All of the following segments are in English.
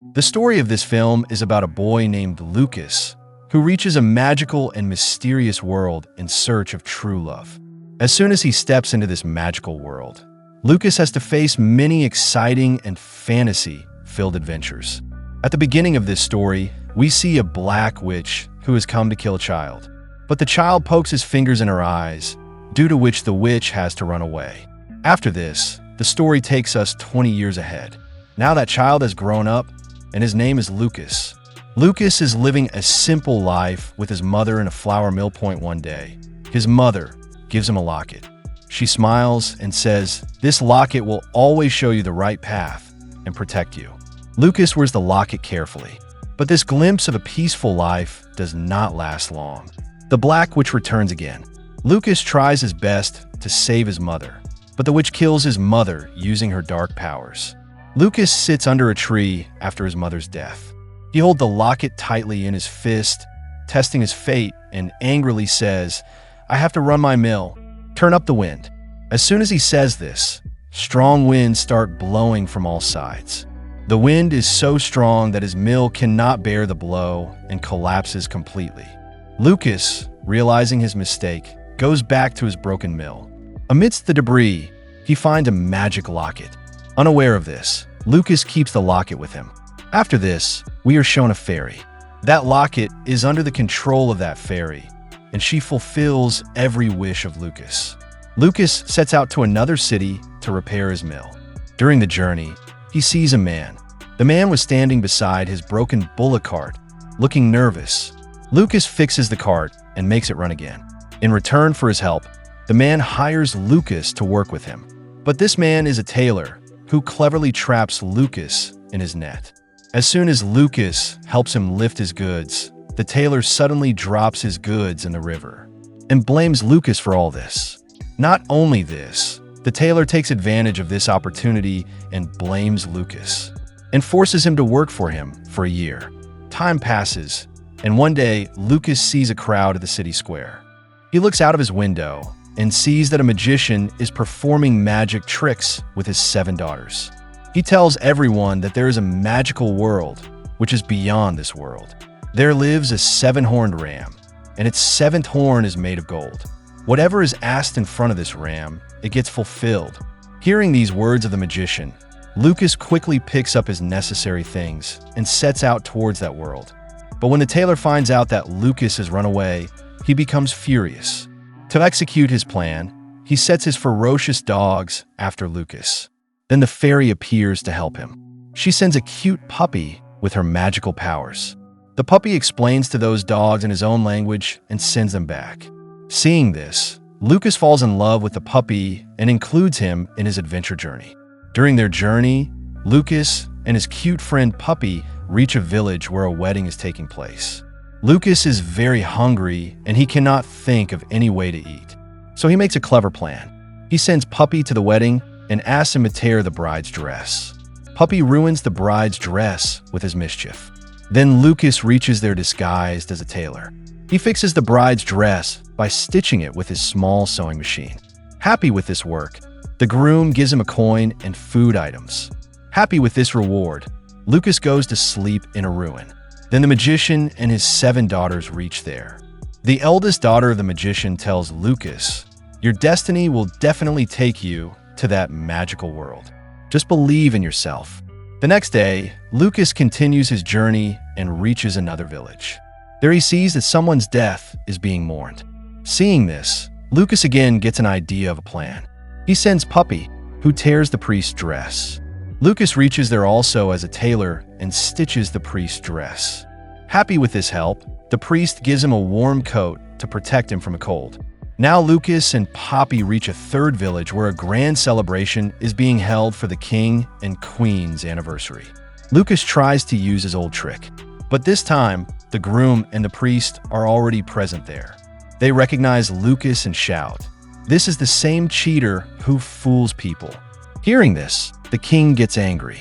The story of this film is about a boy named Lucas who reaches a magical and mysterious world in search of true love. As soon as he steps into this magical world, Lucas has to face many exciting and fantasy-filled adventures. At the beginning of this story, we see a black witch who has come to kill a child. But the child pokes his fingers in her eyes, due to which the witch has to run away. After this, the story takes us 20 years ahead. Now that child has grown up, and his name is Lucas. Lucas is living a simple life with his mother in a flour mill point one day. His mother gives him a locket. She smiles and says, "This locket will always show you the right path and protect you." Lucas wears the locket carefully. But this glimpse of a peaceful life does not last long. The black witch returns again. Lucas tries his best to save his mother, but the witch kills his mother using her dark powers. Lucas sits under a tree after his mother's death. He holds the locket tightly in his fist, testing his fate, and angrily says, "I have to run my mill. Turn up the wind." As soon as he says this, strong winds start blowing from all sides. The wind is so strong that his mill cannot bear the blow and collapses completely. Lucas, realizing his mistake, goes back to his broken mill. Amidst the debris, he finds a magic locket. Unaware of this, Lucas keeps the locket with him. After this, we are shown a fairy. That locket is under the control of that fairy, and she fulfills every wish of Lucas. Lucas sets out to another city to repair his mill. During the journey, he sees a man. The man was standing beside his broken bullock cart, looking nervous. Lucas fixes the cart and makes it run again. In return for his help, the man hires Lucas to work with him. But this man is a tailor who cleverly traps Lucas in his net. As soon as Lucas helps him lift his goods, the tailor suddenly drops his goods in the river and blames Lucas for all this. Not only this, the tailor takes advantage of this opportunity and blames Lucas and forces him to work for him for a year. Time passes, and one day, Lucas sees a crowd at the city square. He looks out of his window and sees that a magician is performing magic tricks with his 7 daughters. He tells everyone that there is a magical world which is beyond this world. There lives a 7-horned ram, and its 7th horn is made of gold. Whatever is asked in front of this ram, it gets fulfilled. Hearing these words of the magician, Lucas quickly picks up his necessary things and sets out towards that world. But when the tailor finds out that Lucas has run away, he becomes furious. To execute his plan, he sets his ferocious dogs after Lucas. Then the fairy appears to help him. She sends a cute puppy with her magical powers. The puppy explains to those dogs in his own language and sends them back. Seeing this, Lucas falls in love with the puppy and includes him in his adventure journey. During their journey, Lucas and his cute friend Puppy reach a village where a wedding is taking place. Lucas is very hungry and he cannot think of any way to eat. So he makes a clever plan. He sends Puppy to the wedding and asks him to tear the bride's dress. Puppy ruins the bride's dress with his mischief. Then Lucas reaches there disguised as a tailor. He fixes the bride's dress by stitching it with his small sewing machine. Happy with this work, the groom gives him a coin and food items. Happy with this reward, Lucas goes to sleep in a ruin. Then the magician and his 7 daughters reach there. The eldest daughter of the magician tells Lucas, "Your destiny will definitely take you to that magical world. Just believe in yourself." The next day, Lucas continues his journey and reaches another village. There he sees that someone's death is being mourned. Seeing this, Lucas again gets an idea of a plan. He sends Puppy, who tears the priest's dress. Lucas reaches there also as a tailor and stitches the priest's dress. Happy with this help, the priest gives him a warm coat to protect him from a cold. Now Lucas and Poppy reach a third village where a grand celebration is being held for the king and queen's anniversary. Lucas tries to use his old trick, but this time, the groom and the priest are already present there. They recognize Lucas and shout, "This is the same cheater who fools people." Hearing this, the king gets angry.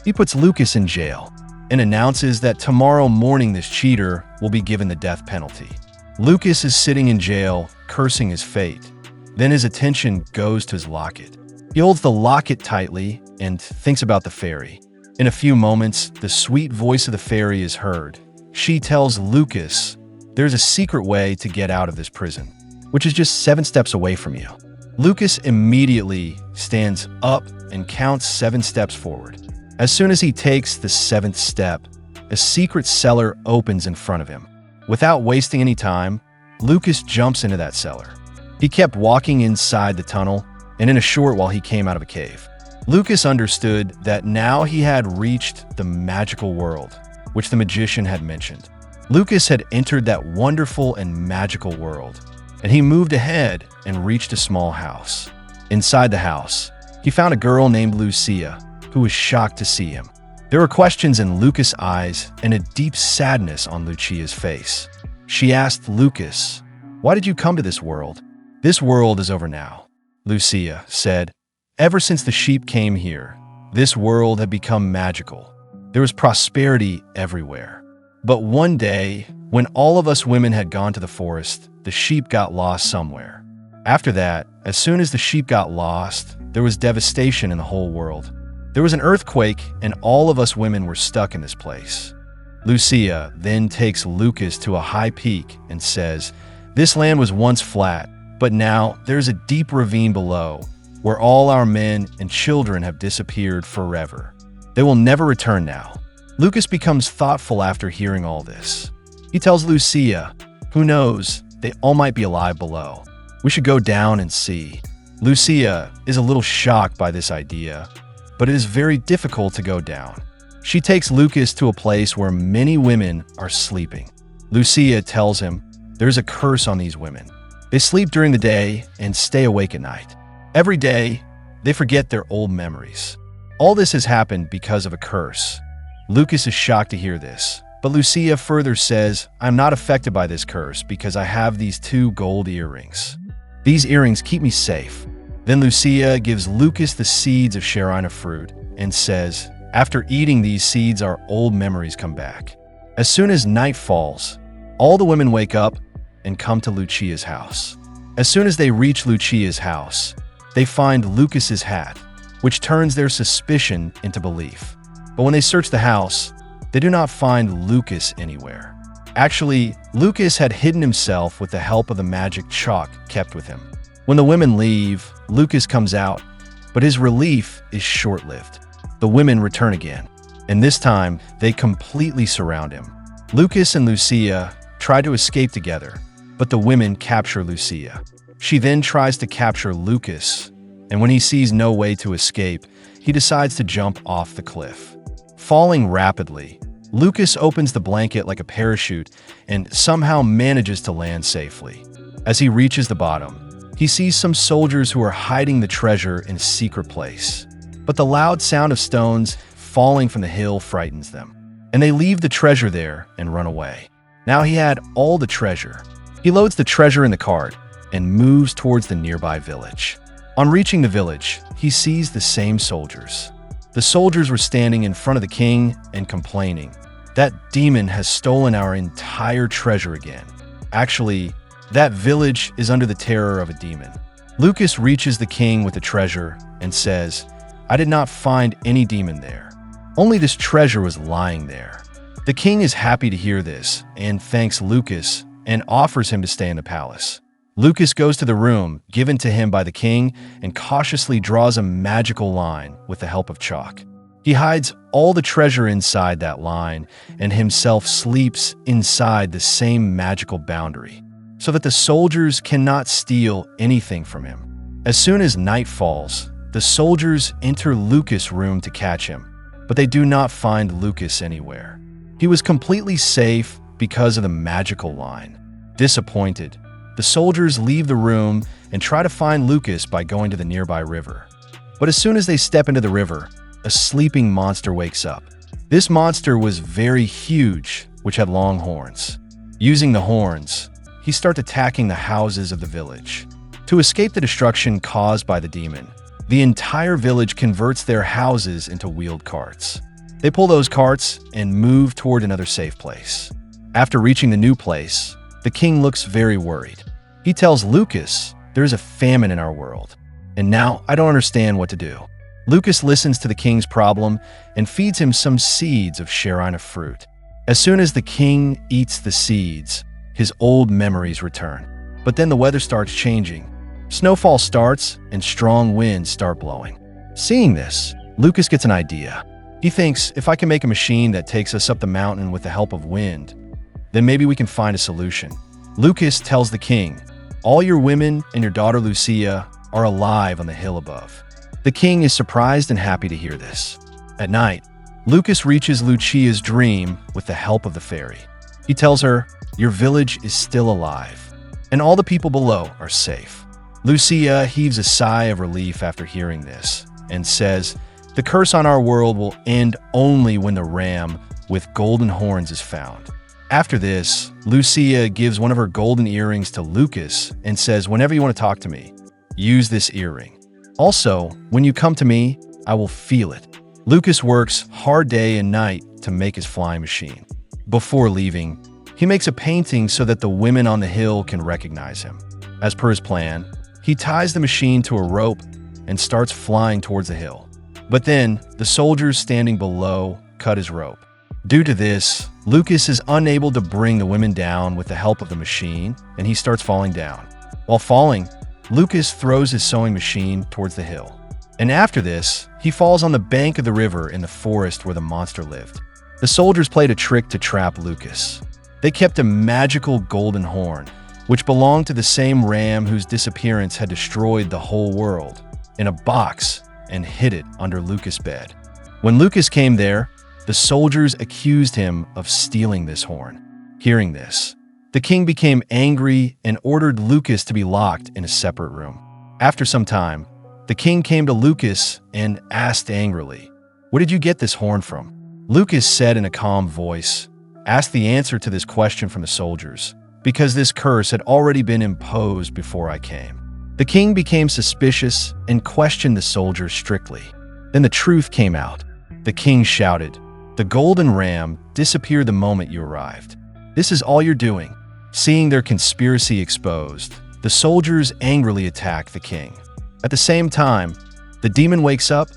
He puts Lucas in jail and announces that tomorrow morning this cheater will be given the death penalty. Lucas is sitting in jail, cursing his fate. Then his attention goes to his locket. He holds the locket tightly and thinks about the fairy. In a few moments, the sweet voice of the fairy is heard. She tells Lucas there's a secret way to get out of this prison, which is just 7 steps away from you. Lucas immediately stands up and counts 7 steps forward. As soon as he takes the 7th step, a secret cellar opens in front of him. Without wasting any time, Lucas jumps into that cellar. He kept walking inside the tunnel, and in a short while he came out of a cave. Lucas understood that now he had reached the magical world, which the magician had mentioned. Lucas had entered that wonderful and magical world, and he moved ahead and reached a small house. Inside the house, he found a girl named Lucia, who was shocked to see him. There were questions in Lucas' eyes and a deep sadness on Lucia's face. She asked Lucas, "Why did you come to this world?" "This world is over now," Lucia said. "Ever since the sheep came here, this world had become magical. There was prosperity everywhere. But one day, when all of us women had gone to the forest, the sheep got lost somewhere. After that, as soon as the sheep got lost, there was devastation in the whole world. There was an earthquake, and all of us women were stuck in this place." Lucia then takes Lucas to a high peak and says, "This land was once flat, but now there's a deep ravine below, where all our men and children have disappeared forever. They will never return now." Lucas becomes thoughtful after hearing all this. He tells Lucia, "Who knows, they all might be alive below. We should go down and see." Lucia is a little shocked by this idea, but it is very difficult to go down. She takes Lucas to a place where many women are sleeping. Lucia tells him there's a curse on these women. They sleep during the day and stay awake at night. Every day, they forget their old memories. All this has happened because of a curse. Lucas is shocked to hear this, but Lucia further says, "I'm not affected by this curse because I have these 2 gold earrings. These earrings keep me safe." Then Lucia gives Lucas the seeds of Sharina fruit and says, "After eating these seeds, our old memories come back." As soon as night falls, all the women wake up and come to Lucia's house. As soon as they reach Lucia's house, they find Lucas's hat, which turns their suspicion into belief. But when they search the house, they do not find Lucas anywhere. Actually, Lucas had hidden himself with the help of the magic chalk kept with him. When the women leave, Lucas comes out, but his relief is short-lived. The women return again, and this time they completely surround him. Lucas and Lucia try to escape together, but the women capture Lucia. She then tries to capture Lucas, and when he sees no way to escape, he decides to jump off the cliff. Falling rapidly, Lucas opens the blanket like a parachute and somehow manages to land safely. As he reaches the bottom, he sees some soldiers who are hiding the treasure in a secret place. But the loud sound of stones falling from the hill frightens them, and they leave the treasure there and run away. Now he had all the treasure. He loads the treasure in the cart and moves towards the nearby village. On reaching the village, he sees the same soldiers. The soldiers were standing in front of the king and complaining, "That demon has stolen our entire treasure again." Actually, that village is under the terror of a demon. Lucas reaches the king with the treasure and says, "I did not find any demon there. Only this treasure was lying there." The king is happy to hear this and thanks Lucas and offers him to stay in the palace. Lucas goes to the room given to him by the king and cautiously draws a magical line with the help of chalk. He hides all the treasure inside that line and himself sleeps inside the same magical boundary, so that the soldiers cannot steal anything from him. As soon as night falls, the soldiers enter Lucas' room to catch him, but they do not find Lucas anywhere. He was completely safe because of the magical line. Disappointed, the soldiers leave the room and try to find Lucas by going to the nearby river. But as soon as they step into the river, a sleeping monster wakes up. This monster was very huge, which had long horns. Using the horns, he starts attacking the houses of the village. To escape the destruction caused by the demon, the entire village converts their houses into wheeled carts. They pull those carts and move toward another safe place. After reaching the new place, the king looks very worried. He tells Lucas, "There is a famine in our world, and now I don't understand what to do." Lucas listens to the king's problem and feeds him some seeds of Sharina fruit. As soon as the king eats the seeds, his old memories return. But then the weather starts changing. Snowfall starts and strong winds start blowing. Seeing this, Lucas gets an idea. He thinks, if I can make a machine that takes us up the mountain with the help of wind, then maybe we can find a solution. Lucas tells the king, all your women and your daughter Lucia are alive on the hill above. The king is surprised and happy to hear this. At night, Lucas reaches Lucia's dream with the help of the fairy. He tells her, your village is still alive, and all the people below are safe. Lucia heaves a sigh of relief after hearing this and says, the curse on our world will end only when the ram with golden horns is found. After this, Lucia gives one of her golden earrings to Lucas and says, whenever you want to talk to me, use this earring. Also, when you come to me, I will feel it. Lucas works hard day and night to make his flying machine. Before leaving, he makes a painting so that the women on the hill can recognize him. As per his plan, he ties the machine to a rope and starts flying towards the hill. But then, the soldiers standing below cut his rope. Due to this, Lucas is unable to bring the women down with the help of the machine, and he starts falling down. While falling, Lucas throws his sewing machine towards the hill. And after this, he falls on the bank of the river in the forest where the monster lived. The soldiers played a trick to trap Lucas. They kept a magical golden horn, which belonged to the same ram whose disappearance had destroyed the whole world, in a box and hid it under Lucas' bed. When Lucas came there, the soldiers accused him of stealing this horn. Hearing this, the king became angry and ordered Lucas to be locked in a separate room. After some time, the king came to Lucas and asked angrily, where did you get this horn from? Lucas said in a calm voice, ask the answer to this question from the soldiers, because this curse had already been imposed before I came. The king became suspicious and questioned the soldiers strictly. Then the truth came out. The king shouted, the golden ram disappeared the moment you arrived. This is all you're doing. Seeing their conspiracy exposed, the soldiers angrily attack the king. At the same time, the demon wakes up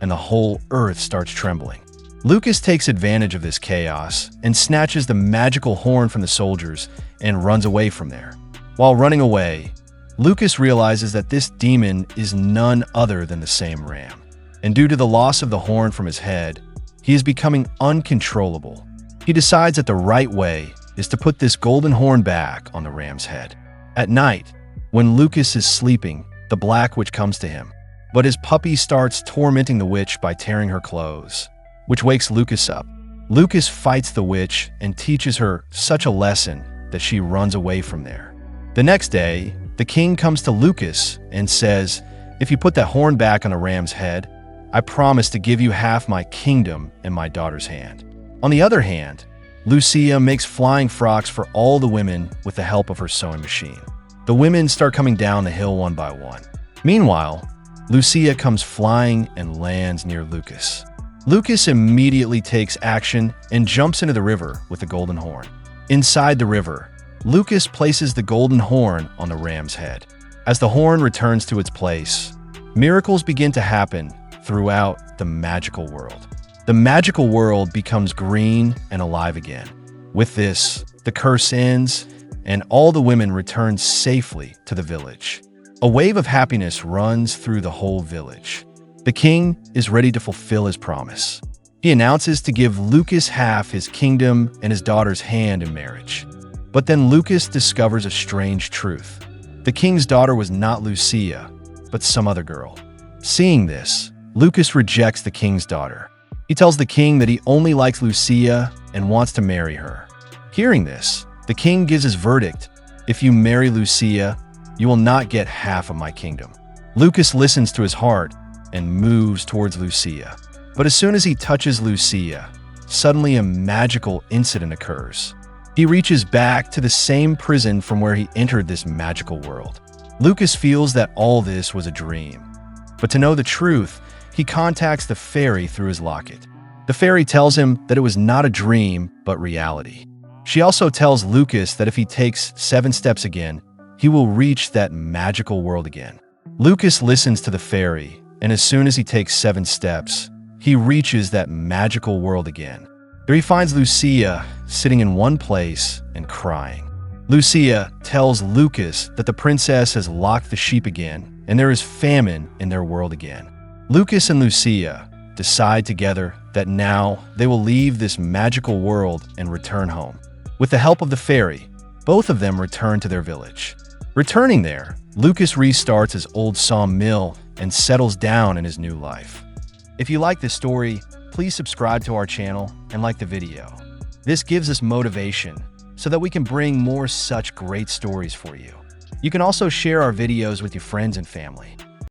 and the whole earth starts trembling. Lucas takes advantage of this chaos and snatches the magical horn from the soldiers and runs away from there. While running away, Lucas realizes that this demon is none other than the same ram. And due to the loss of the horn from his head, he is becoming uncontrollable. He decides that the right way is to put this golden horn back on the ram's head. At night, when Lucas is sleeping, the Black Witch comes to him, but his puppy starts tormenting the witch by tearing her clothes, which wakes Lucas up. Lucas fights the witch and teaches her such a lesson that she runs away from there. The next day, the king comes to Lucas and says, if you put that horn back on the ram's head, I promise to give you half my kingdom in my daughter's hand. On the other hand, Lucia makes flying frocks for all the women with the help of her sewing machine. The women start coming down the hill one by one. Meanwhile, Lucia comes flying and lands near Lucas. Lucas immediately takes action and jumps into the river with the golden horn. Inside the river, Lucas places the golden horn on the ram's head. As the horn returns to its place, miracles begin to happen throughout the magical world. The magical world becomes green and alive again. With this, the curse ends and all the women return safely to the village. A wave of happiness runs through the whole village. The king is ready to fulfill his promise. He announces to give Lucas half his kingdom and his daughter's hand in marriage. But then Lucas discovers a strange truth. The king's daughter was not Lucia, but some other girl. Seeing this, Lucas rejects the king's daughter. He tells the king that he only likes Lucia and wants to marry her. Hearing this, the king gives his verdict, if you marry Lucia, you will not get half of my kingdom. Lucas listens to his heart and moves towards Lucia. But as soon as he touches Lucia, suddenly a magical incident occurs. He reaches back to the same prison from where he entered this magical world. Lucas feels that all this was a dream. But to know the truth, he contacts the fairy through his locket. The fairy tells him that it was not a dream, but reality. She also tells Lucas that if he takes 7 steps again, he will reach that magical world again. Lucas listens to the fairy and as soon as he takes 7 steps, he reaches that magical world again. There he finds Lucia sitting in one place and crying. Lucia tells Lucas that the princess has locked the sheep again and there is famine in their world again. Lucas and Lucia decide together that now they will leave this magical world and return home. With the help of the fairy, both of them return to their village. Returning there, Lucas restarts his old sawmill and settles down in his new life. If you like this story, please subscribe to our channel and like the video. This gives us motivation so that we can bring more such great stories for you. You can also share our videos with your friends and family.